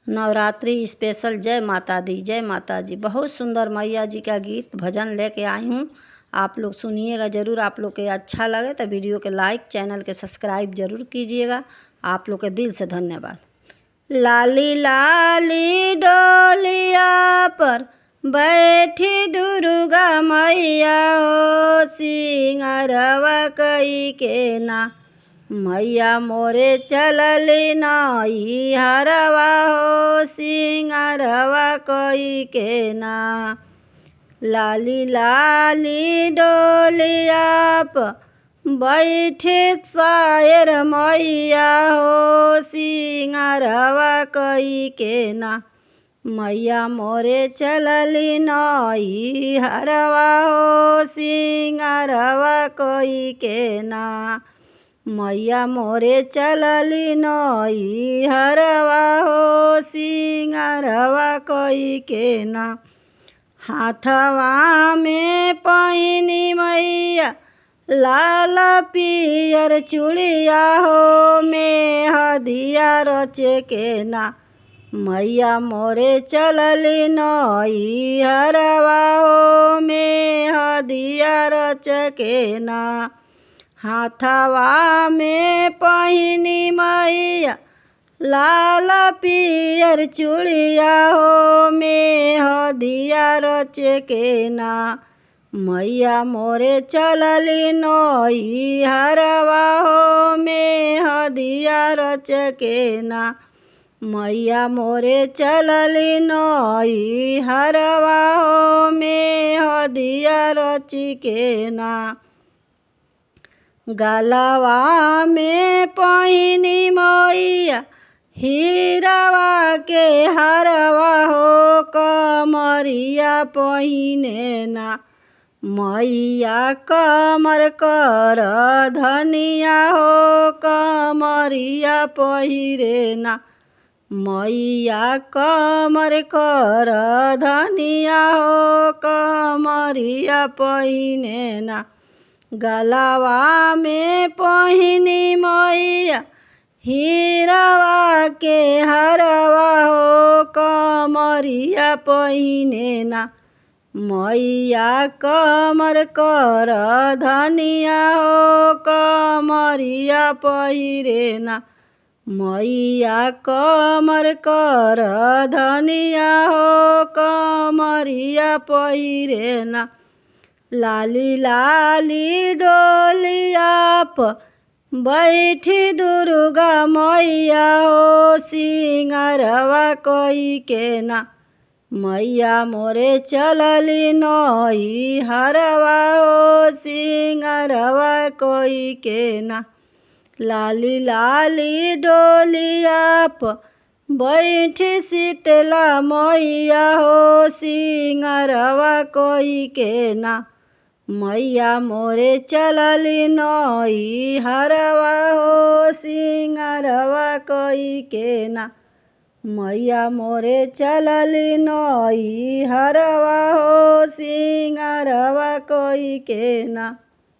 Navratri special जय माता दी, जय माता जी। बहुत सुंदर मैया जी का गीत भजन लेके आई हूँ। आप लोग सुनिएगा ज़रूर। आप लोग के अच्छा लगे तो वीडियो के लाइक, चैनल के सब्सक्राइब ज़रूर कीजिएगा। आप लोग के दिल से धन्यवाद। लाली लाली डोलिया पर बैठी दुर्गा मैया ओ सिंगारवा कई के ना, मैया मोरे चलली नाई हरवा हो सिंगारवा कई के ना। लाली लाली डोलिया प बैठे शायर मैया हो सिंगारवा कई के ना, मैया मोरे चलली नाई हरवा हो सिंगारवा कई के ना, मैया मोरे चलली नई हरवा हो सिंगारवा कई के ना। हाथवा में पहिनी मैया लाल पियर चूड़िया हो में हदिया रचे के ना, मैया मोरे चलली नई हरवा हो में हदिया रच के ना। हाथवा में पहिनी मैया लाल पियर चूड़िया हो में हदिया रच के ना, मैया मोरे चलली नई हरवा हो में हदिया रच के ना, मैया मोरे चलली नई हरवा हो में हदिया रच के ना। गलवा में पहिनी मैया हीरावा के हरवा हो कमरिया पहिने ना, मैया कमर कर धनिया हो कमरिया पहिरे ना, मैया कमर कर धनिया हो कमरिया पहिने ना। गलवा में पहिनी मैया हीरावा के हरवा हो कमरिया पहिने ना, मैया कमर कर धनिया हो कमरिया पहिरे ना, मैया कमर कर धनिया हो कमरिया पहिरे ना। लाली लाली डोलिया प बैठी दुर्गा मैया हो सिंगारवा कई के ना, मैया मोरे चलली नई हरवा हो सिंगारवा कई के ना। लाली लाली डोलिया प बैठी शीतला मैया हो सिंगारवा कई के ना, मैया मोरे चलली नई हरवा हो सिंगारवा कई के ना, मैया मोरे चलली नई हरवा हो सिंगारवा कई के ना।